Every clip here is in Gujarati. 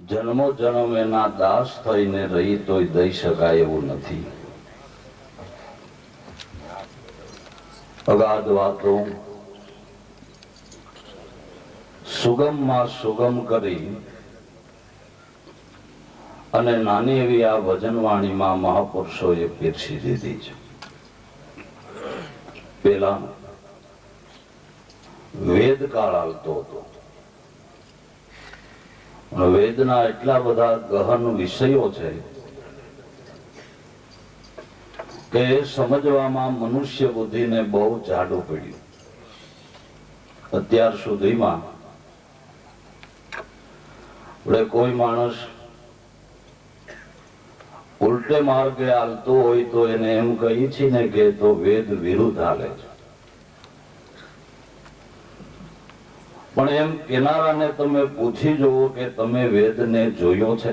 જન્મો જન્મ એના દાસ થઈને રહી તોય દઈ શકાય એવું નથી. અગાધ વાતો સુગમમાં સુગમ કરી અને નાની એવી આ ભજનવાણીમાં મહાપુરુષોએ પીરસી દીધી છે. પેલા વેદકાળ આવતો હતો. વેદના એટલા બધા ગહન વિષયો છે કે સમજવામાં મનુષ્ય બુદ્ધિને બહુ જાડું પડ્યું. અત્યાર સુધીમાં કોઈ માણસ ઉલટે માર્ગે હાલતો હોય તો એને એમ કહી છે ને કે તો વેદ વિરુદ્ધ હાલે છે. પણ એમ કેનારાને તમે પૂછી જુઓ કે તમે વેદને જોયો છે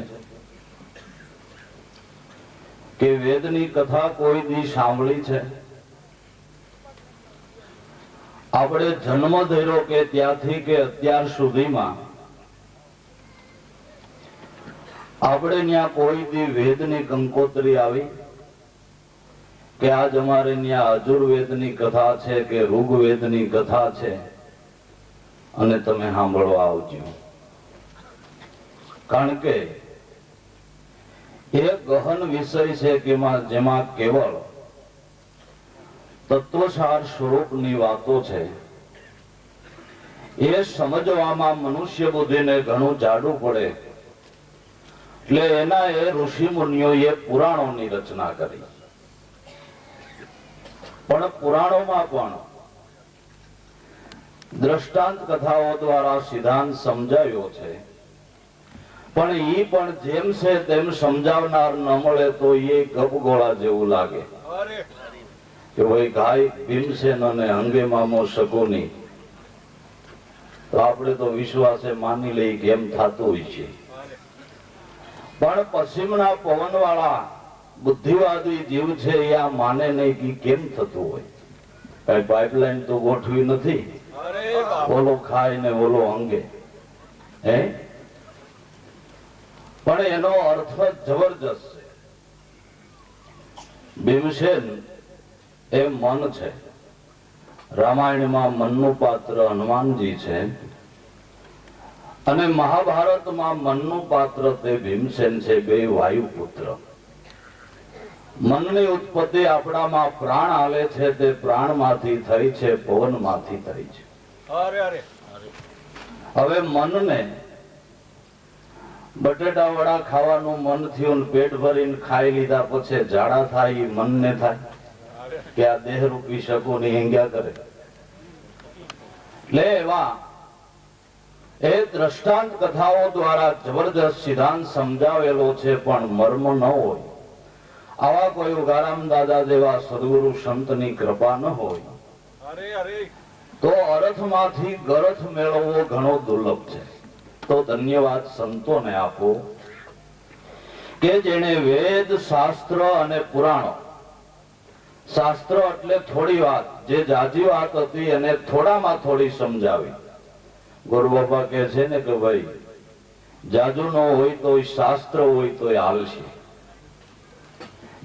કે વેદની કથા કોઈ દી સાંભળી છે? આપણે જન્મ ધર્યો કે ત્યાંથી કે અત્યાર સુધીમાં આપણે ત્યાં કોઈ દી વેદની કંકોત્રી આવી કે આજ અમારે ત્યાં અજુર્વેદની કથા છે કે ઋગ્વેદની કથા છે અને તમે સાંભળવા આવજો? કારણ કે એ ગહન વિષય છે કે જેમાં કેવળ તત્વસાર સ્વરૂપની વાતો છે. એ સમજવામાં મનુષ્ય બુદ્ધિને ઘણું જાડું પડે એટલે એના એ ઋષિ મુનિઓએ પુરાણોની રચના કરી. પણ પુરાણોમાં પણ દ્રષ્ટાંત કથાઓ દ્વારા સિદ્ધાંત સમજાવ્યો છે. પણ એ પણ જેમ છે તેમ સમજાવનાર ન મળે તો એ ગપગોળા જેવું લાગે કે ભાઈ ગાય ભીમસેન અને અંગે મામો શકુની, તો આપણે તો વિશ્વાસે માની લઈ કે એમ થતું હોય છે. પણ પશ્ચિમના પવન વાળા બુદ્ધિવાદી જીવ છે એ આ માને નહીં કે કેમ થતું હોય. કઈ પાઇપલાઇન તો ગોઠવી નથી, ઓલો ખાય ને ઓલો અંગે. હે પણ એનો અર્થ જબરજસ્ત છે. ભીમસેન એ મન છે. રામાયણમાં મનનું પાત્ર હનુમાનજી છે અને મહાભારતમાં મનનું પાત્ર તે ભીમસેન છે. બે વાયુપુત્ર. મનની ઉત્પત્તિ આપણામાં પ્રાણ હાલે છે તે પ્રાણમાંથી થઈ છે, પવનમાંથી થઈ છે. હવે મનને બટેટા વડા ખાવાનું મન થયું, પેટ ભરીને ખાઈ લીધા પછી ઝાડા થાય, એ મનને થાય કે આ દેહ રૂપી શકુની હેંગ્યા કરે. એટલે એવા એ દ્રષ્ટાંત કથાઓ દ્વારા જબરજસ્ત સિદ્ધાંત સમજાવેલો છે. પણ મર્મ ન હોય, આવા કોઈ ઉગારામ દાદા જેવા સદગુરુ સંતની કૃપા ન હોય તો અર્થમાંથી ગરથ મેળવવો ઘણો દુર્લભ છે. તો ધન્યવાદ સંતોને આપો કે જેને વેદ, શાસ્ત્ર અને પુરાણો, શાસ્ત્ર એટલે થોડી વાત, જે જાજી વાત હતી એને થોડામાં થોડી સમજાવી. ગુરુ બાપા કહે છે ને કે ભાઈ જાજુ ન હોય તો શાસ્ત્ર હોય તો હાલશે.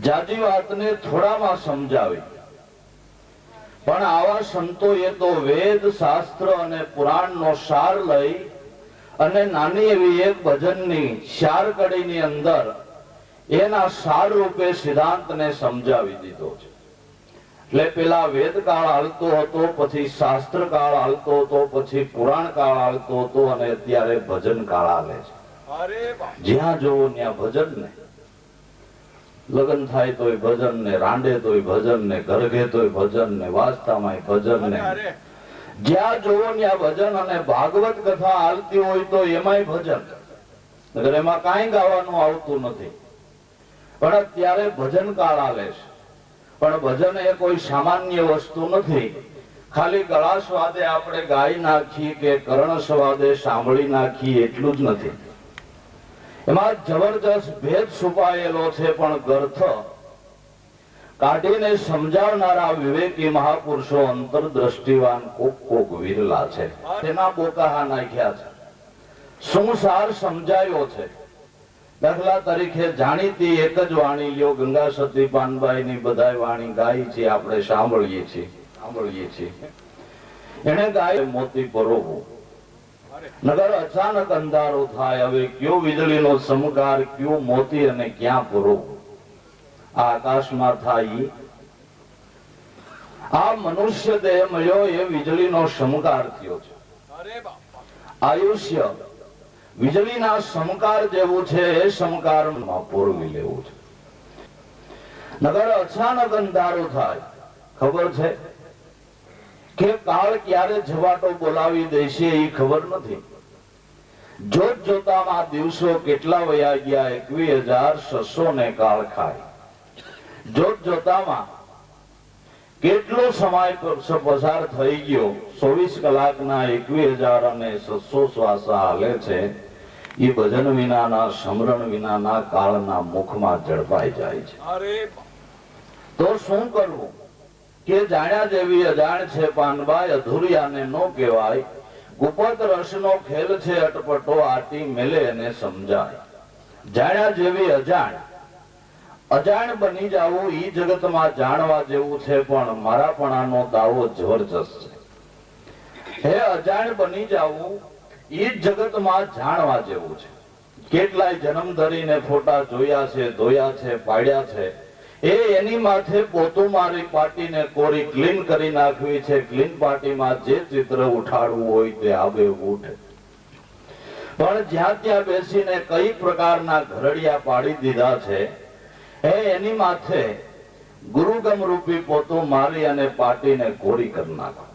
જાજી વાતને થોડામાં સમજાવી. પણ આવા સંતોએ તો વેદ, શાસ્ત્ર અને પુરાણનો સાર લઈ અને નાની એવી એક ભજનની ચાર કડીની અંદર એના સાર રૂપે સિદ્ધાંતને સમજાવી દીધો છે. એટલે પેલા વેદ કાળ હાલતો હતો, પછી શાસ્ત્ર કાળ હાલતો હતો, પછી પુરાણ કાળ હાલતો હતો અને અત્યારે ભજન કાળ હાલે છે. જ્યાં જોવો ત્યાં ભજન ને, લગ્ન થાય તોય ભજન ને, રાંડે તોય ભજન ને, ઘરઘે તોય ભજન ને, વાસ્તામાં ભજન ને, જ્યાં જોવો ત્યાં ભજન. અને ભાગવત કથા હાલતી હોય તો એમાંય ભજન. એમાં કાંઈ ગાવાનું આવતું નથી, પણ અત્યારે ભજન કાળ હાલે છે. પણ ભજન એ કોઈ સામાન્ય વસ્તુ નથી. ખાલી ગળા સ્વાદે આપણે ગાઈ નાખીએ કે કર્ણ સ્વાદે સાંભળી નાખીએ એટલું જ નથી. એમાં જબરજસ્ત ભેદ છુપાયેલો છે. પણ ગર્થ કાઢીને સમજાવનારા વિવેકી મહાપુરુષો અંતરદ્રષ્ટિવાન કોક કોક વિરલા છે. તેના બોકાહા નાખ્યા છે. શું સાર સમજાયો છે? દાખલા તરીકે જાણીતી એક જ વાણી લ્યો, ગંગા સતી પાનબાઈ ની બધા વાણી ગાઈ છે, આપણે સાંભળીએ છીએ. એને ગાય મોતી પરોવો, નગર અચાનક અંધારો થાય. હવે કયો વીજળીનો ચમકાર, કયો મોતી અને ક્યાં પરોવો? આ આકાશમાં થાય. આ મનુષ્ય દેહ મળ્યો એ વીજળીનો ચમકાર થયો છે. આયુષ્ય વીજળીના ચમકાર જેવું છે, એ ચમકારમાં પોરવી લેવું છે. નગર અચાનક અંધારો થાય. ખબર છે કે કાળ ક્યારે જવાટો બોલાવી દેશે એ ખબર નથી. જોત જોતામાં દિવસો કેટલા વયા ગયા? 21,600 ને કાળ ખાય. જોત જોતામાં કેટલો સમય પસાર થઈ ગયો? 24 કલાકના 21,600 શ્વાસા હાલે છે. એ ભજન વિનાના, સ્મરણ વિનાના કાળના મુખમાં ઝડપાઈ જાય છે. તો શું કરવું? કે જાણ્યા જેવી અજાણ છે પાનબાઈ, અધૂરિયાને નો કહેવાય. ગુપત રસનો ખેલ છે અટપટો, આટી મેલે એને સમજાય. જાણ્યા જેવી અજાણ, અજાણ બની જાવું ઈ જગતમાં જાણવા જેવું છે, પણ મારાપણાનો દાવો જબરજસ્ત છે. હે અજાણ બની જાવું ઈ જગતમાં જાણવા જેવું છે. કેટલાય જન્મ ધરીને ફોટા જોયા છે, ધોયા છે, પાડ્યા છે. એની માથે પોતું મારી પાટીને કોરી ક્લીન કરી નાખવી છે. ક્લીન પાટીમાં જે ચિત્ર ઉઠાડવું હોય તે આવે ઉઠે. પણ જ્યાં ત્યાં બેસીને કઈ પ્રકારના ઘરડિયા પાડી દીધા છે, એની માથે ગુરુગમ રૂપી પોતું મારી અને પાટીને કોરી કરી નાખો,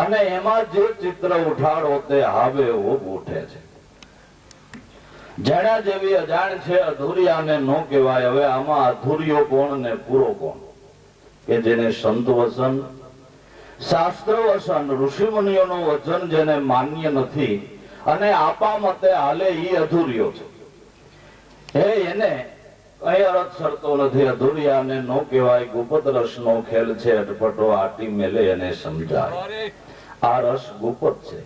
અને એમાં જે ચિત્ર ઉઠાડો તે આવે ઉઠે છે. જાણ્યા જેવી અજાણ છે, અધૂરિયાને નો કહેવાય. હવે આમાં અધૂરિયો કોણ ને પૂરો કોણ? કે જેને સંત વચન, શાસ્ત્ર વચન, ઋષિ મુનિઓનું વચન જેને માન્ય નથી અને આપા મતે હાલે ઈ અધૂરિયો છે. એને કઈ અર્થ સરતો નથી. અધૂરિયાને નો કહેવાય. ગુપત રસ નો ખેલ છે અટપટો, આટી મેલે એને સમજાય. આ રસ ગુપત છે.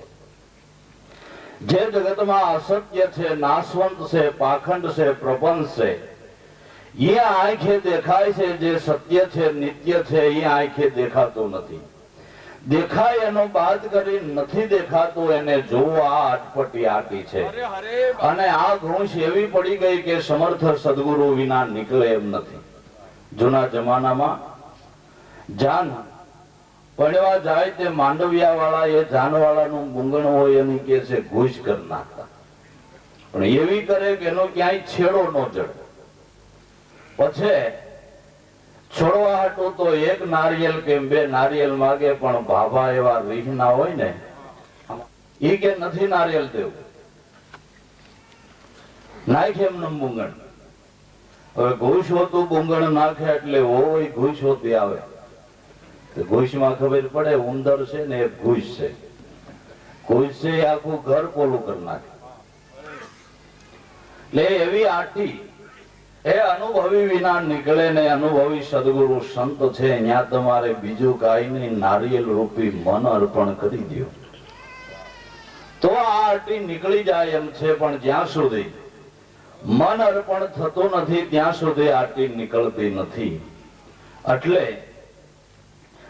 જે જગતમાં અસત્ય છે, નાશવંત છે, પાખંડ છે, પ્રપંચ છે, એ આંખે દેખાય છે. જે સત્ય છે, નિત્ય છે, એ આંખે દેખાતું નથી. દેખાય એનો બાદ કરી નથી દેખાતું એને જોવો. આ અટપટી આટી છે. અને આ ઘૂંસ એવી પડી ગઈ કે સમર્થ સદગુરુ વિના નીકળે એમ નથી. જૂના જમાનામાં જાન પડવા જાય તે માંડવિયા વાળા એ જાનવાળાનું બુંગણ હોય એની કે છે ઘૂસ કરી નાખતા. પણ એવી કરે કે એનો ક્યાંય છેડો ન જડે. પછી છોડવા હાટું તો એક નારિયેલ કે 2 નારિયેલ માગે, પણ ભાભા એવા રીહ ના હોય ને, ઈ કે નથી નારિયેલ દેવું, નાખ એમને બુંગણ. હવે ઘૂસ હોતું બુંગણ નાખે એટલે હોય ઘૂસ હોતી આવે. ઘૂસમાં ખબર પડે ઉંદર છે ને એક ઘૂસ છે. ઘૂસ છે આખું ઘર પોલું કરી નાખે. એટલે એવી આટી એ અનુભવી વિના નીકળે ને. અનુભવી સદગુરુ સંત છે ત્યાં તમારે બીજું કાંઈ નહીં, નારિયેલ રૂપી મન અર્પણ કરી દો તો આ આટી નીકળી જાય એમ છે. પણ જ્યાં સુધી મન અર્પણ થતું નથી ત્યાં સુધી આટી નીકળતી નથી. એટલે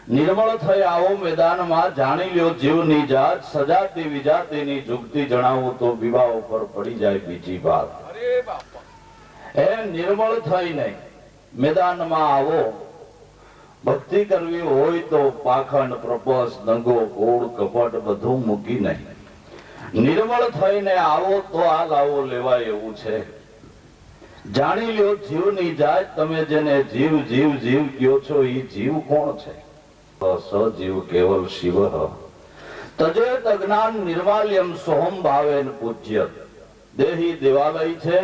નિર્મળ થઈ આવો મેદાનમાં, જાણી લ્યો જીવની જાત, સજાતી વિજાતીની જુગતી જણાવું તો વિવાહ ઉપર પડી જાય બીજી વાત. એ નિર્મળ થઈને મેદાનમાં આવો. ભક્તિ કરવી હોય તો પાખંડ, પ્રપસ, દંગો, કોડ, કપટ બધું મૂકી નહીં. નિર્મળ થઈને આવો તો આ લાવો લેવાય એવું છે. જાણી લ્યો જીવની જાત. તમે જેને જીવ જીવ જીવ કયો છો એ જીવ કોણ છે? સજીવ કેવલ શિવ તજેત અજ્ઞાન નિર્માલ્યમ સોહમ ભાવેન પૂજ્યત. દેહી દેવાલય છે,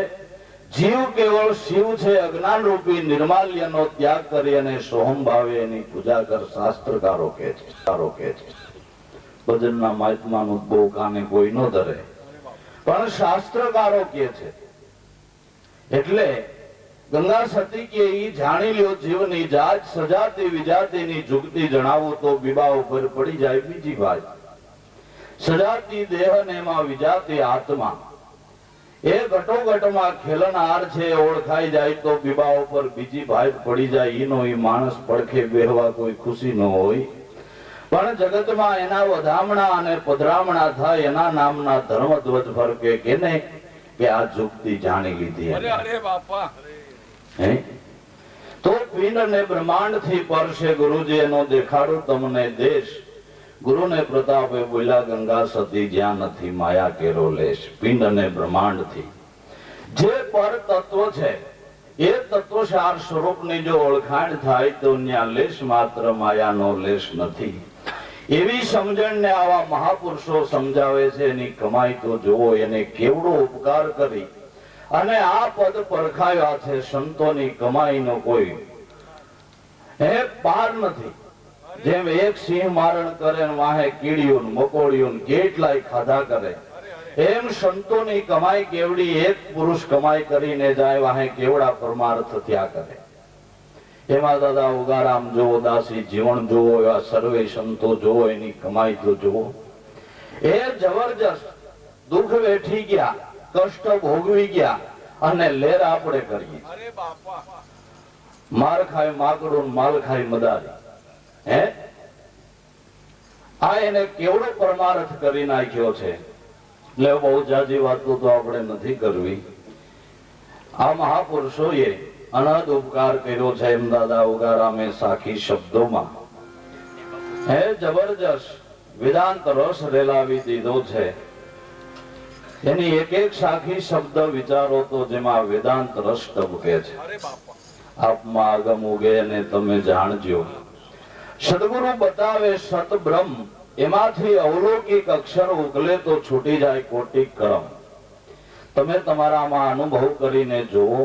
જીવ કેવળ શિવ છે. અજ્ઞાન રૂપી નિર્માલ્યનો ત્યાગ કરી અને સોહમ ભાવે એની પૂજા કર. શાસ્ત્રકારો કે છે. ભજનના મહાત્માનું બહુ કાને કોઈ ન ધરે, પણ શાસ્ત્રકારો કે છે. એટલે ગંગા સતી કે ઈ જાણી લ્યો જીવની જાત, સજાતી વિજાતીની જુગતી જણાવું તો વિવાહ ઉપર પડી જાય બીજી વાત. સજાતી દેહ ને એમાં વિજાતી આત્મા. એ ઘટોઘટમાં ખેલનાર છે, ઓળખાઈ જાય તો બીબા ઉપર બીજી ભાઈ પડી જાય. ઈનો ઈ માણસ પડખે બેહવા કોઈ ખુશી ન હોય, પણ જગતમાં એના વધામણા અને પધરામણા થાય. એના નામના ધર્મ ધ્વજ ફરકે કેને કે આ જુગતી જાણી લીધી. અરે બાપા, હે તો પિંડ ને બ્રહ્માંડ થી પરશે ગુરુજી એનો દેખાડું તમને દેશ. ગુરુને પ્રતાપે બોલ્યા ગંગા સતી જ્યાં નથી માયા કેરો લેશ. પિંડ અને બ્રહ્માંડ થી જે પર તત્વ છે એ તત્વસાર સ્વરૂપની જો ઓળખાણ થાય તો ત્યાં લેશ માત્ર માયાનો લેશ નથી. એવી સમજણને આવા મહાપુરુષો સમજાવે છે. એની કમાઈ તો જુઓ, એને કેવડો ઉપકાર કરી અને આ પદ પરખાવ્યા છે. સંતોની કમાઈનો કોઈ પાર નથી. જેમ એક સિંહ મારણ કરે વાહે કીડીયું મકોડિયું કેટલાય ખાધા કરે, એમ સંતોની કમાઈ કેવડી. એક પુરુષ કમાઈ કરીને જાય વાહે કેવડા પરમાર્થ થયા કરે. એમાં દાદા ઉગારામ જોવો, દાસી જીવન જોવો, એવા સર્વે સંતો જોવો, એની કમાઈ તો જોવો. એ જબરજસ્ત દુઃખ વેઠી ગયા, કષ્ટ ભોગવી ગયા અને લેર આપણે કરીએ. અરે બાપા, માર ખાય માકડું, માલ ખાય મદારી. હે આ એને કેવડો પરમાર્થ કરી નાખ્યો છે. એટલે બહુ જાજી વાતો તો આપણે નથી કરવી. આ મહાપુરુષોએ અનહદ ઉપકાર કર્યો છે. એમ દાદા ઉગારામે સાખી શબ્દોમાં હે જબરજસ્ત વેદાંત રસ રેલાવી દીધો છે. એની એક એક સાખી શબ્દ વિચારો તો જેમાં વેદાંત રસ ટપકે છે. અરે બાપા, આપમાં આગમ ઉગે અને તમે જાણજો. સદગુરુ બતાવે સત બ્રહ્મ, એમાંથી અવલૌકિક અક્ષર ઉગલે તો છૂટી જાય કોટિક કરમ. તમે તમારામાં અનુભવ કરીને જોવો.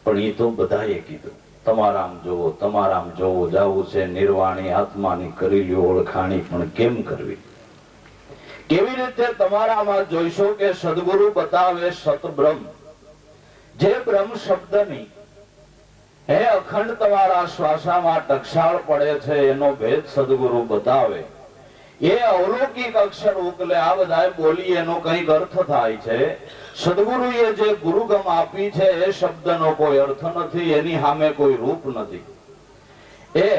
પણ એ તો બધાએ કીધું તમારામ જોવો, તમારામ જોવો. જાવું છે નિર્વાણી આત્માની કરી લ્યો ઓળખાણી, પણ કેમ કરવી? કેવી રીતે તમારામાં જોઈશો કે સદગુરુ બતાવે સત બ્રહ્મ, જે બ્રહ્મ શબ્દની હે અખંડ તમારા શ્વાસામાં ટકસાળ પડે છે, એનો ભેદ સદગુરુ બતાવે. એ અવલૌકિક અક્ષર ઉકલે. આ બધા બોલી એનો કઈક અર્થ થાય છે. સદગુરુએ જે ગુરુગમ આપી છે એ શબ્દનો કોઈ અર્થ નથી, એની સામે કોઈ રૂપ નથી. એ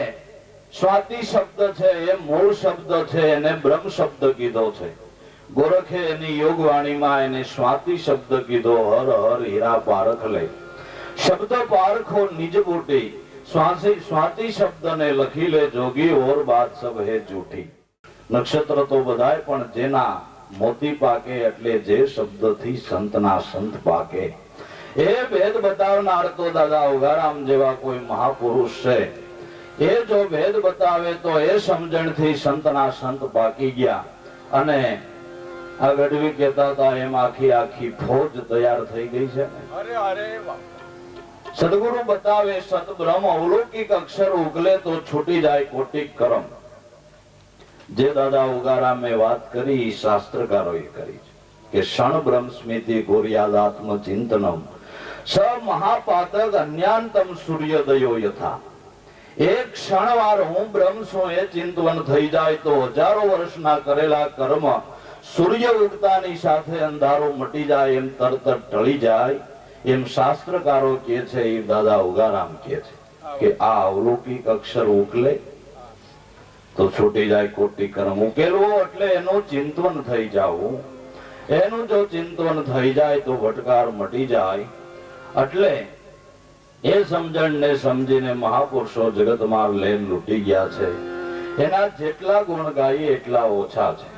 સ્વાતિ શબ્દ છે, એ મૂળ શબ્દ છે, એને બ્રહ્મ શબ્દ કીધો છે. ગોરખે એની યોગવાણીમાં એને સ્વાતિ શબ્દ કીધો. હર હર હીરા પારખ લે, શબ્દ પારખો નિજ બુટી. સ્વાતિ શબ્દ ને લખી લે જોગી, ઓર બાત સબ હે જૂઠી. નક્ષત્ર તો બધાય, પણ જેના મોતી પાકે એટલે જે શબ્દ થી સંતના સંત પાકે. એ ભેદ બતાવનાર તો દાદા ઉગારામ જેવા કોઈ મહાપુરુષ છે. એ જો ભેદ બતાવે તો એ સમજણ થી સંતના સંત પાકી ગયા. અને આ ગઢવી કહેતા હતા એમ આખી આખી ફોજ તૈયાર થઈ ગઈ છે. અરે અરે બાપા, સદગુરુ બતાવે સત બ્રહ્મ, અવલૌકિક અક્ષર ઉગલે તો છૂટી જાય કોટિક કરમ. જે દાદા ઉગારામે વાત કરી શાસ્ત્રકારોએ કરી છે કે ક્ષણ બ્રહ્મ સ્મૃતિ ગોર્યાદાત્મ ચિંતનમ સ મહાપાતક અન્યાંતમ સૂર્યોદયો યથા. એક ક્ષણવાર હું બ્રહ્મ છું એ ચિંતવન થઈ જાય તો હજારો વર્ષના કરેલા કર્મ સૂર્ય ઉગતાની સાથે અંધારો મટી જાય, એમ તરત ટળી જાય. એમ શાસ્ત્રકારો કે છે, એ દાદા ઉગારામ કે છે કે આ અવલૌકિક અક્ષર ઉકલે તો છૂટી જાય કોટી કર્મ. ઉકેલવો એટલે એનું ચિંતન થઈ જવું. એનું જો ચિંતન થઈ જાય તો ભટકાર મટી જાય. એટલે એ સમજણને સમજીને મહાપુરુષો જગતમાં લેન લૂટી ગયા છે. એના જેટલા ગુણ ગાઈએ એટલા ઓછા છે.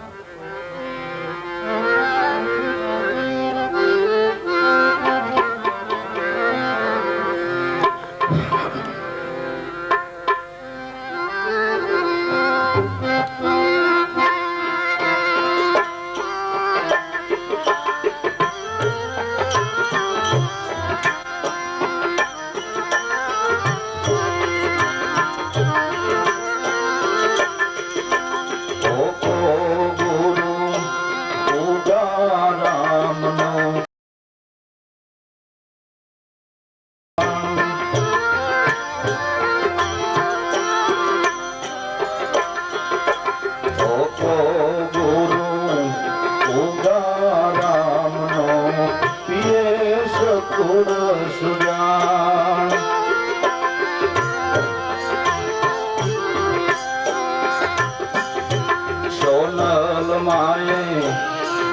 માએ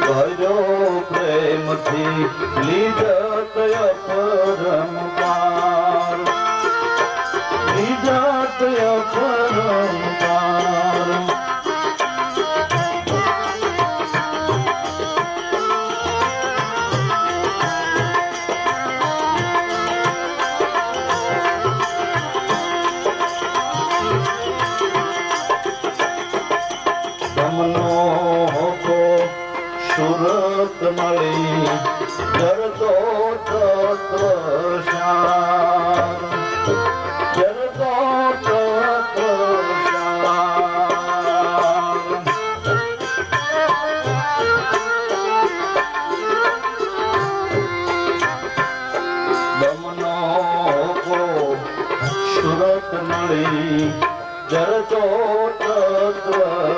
ભર્યો પ્રેમથી લીધત અપરંપાર લીધત અપરંપાર સુરત મળી જરતો તત્વશાર જરતો તત્વશાર દમનો સુરત મળી જરતો તત્વશાર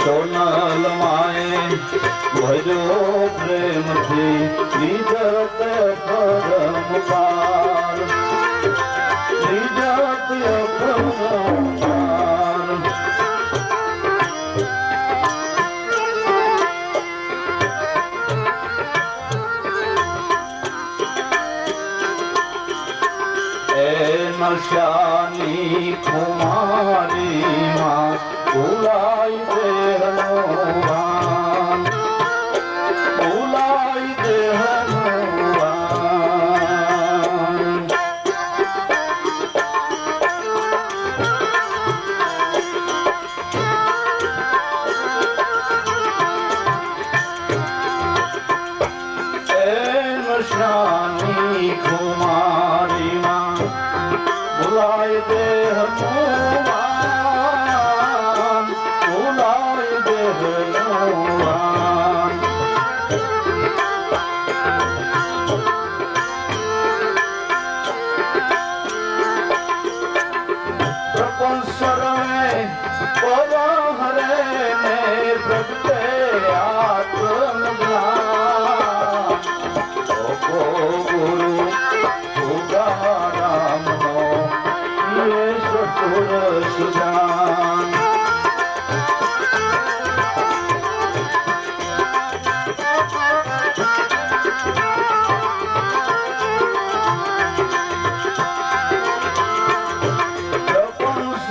સોનલ માએ ભર્યો પ્રેમથી લીધત પરમપાર લીધત પરમપાર એ નશાની કુમારીમાં ભૂલાઈ દેહનો ભાન ભૂલાઈ દેહનો ભાન એ નશાની કુમારીમાં ભૂલાઈ દેહનો ભાન ભૂલાઈ દેહનો ભાન પ્રપંચ સર્વે પરહરે ને પ્રગટે આત્મજ્ઞાન ગુરુ ઉદારામનો સતુર સુજાન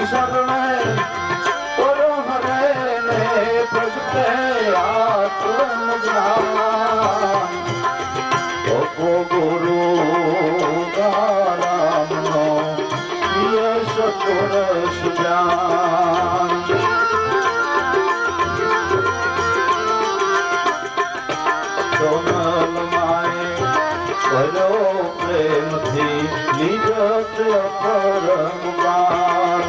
શરણે પરહરે ને પ્રગટે આત્મજ્ઞાન ગુરુ ગારામનો સતુર સુજાન સોનલ માએ ભર્યો પ્રેમથી લીધત પરમપાર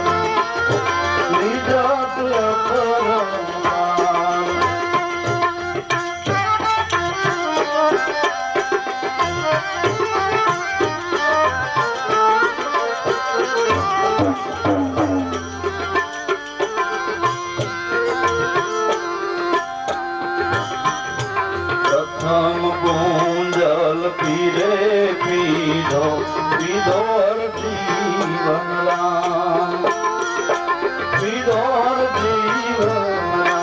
લીધત પરમપાર પ્રથમ ગુંજલ પીરે પીધો પીધો જીવનરામ પીધો જીવનરામ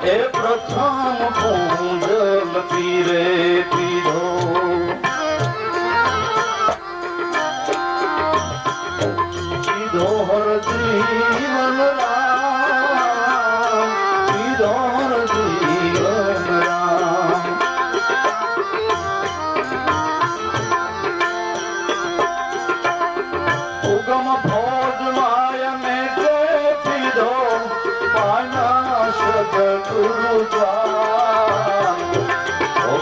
એ પ્રથમ રામ પૂજન પીરે પીધો પીધો હર જીવન રામ પીધો હર જીવન રામ ઉગમ ભોજ માય મેટે પીધો પાના સદગુરુ દ્વાર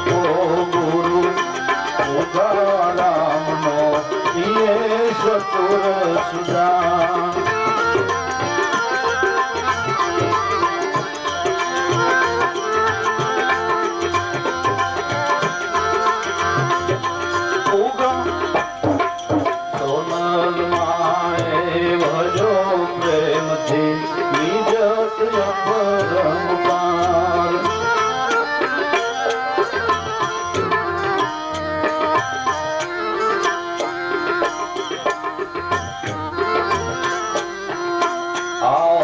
ગુરુ ઉદારામનો યે સતુર સુદાન સોનલ માએ ભજો પ્રેમથી નિજત અપરમ પાર આ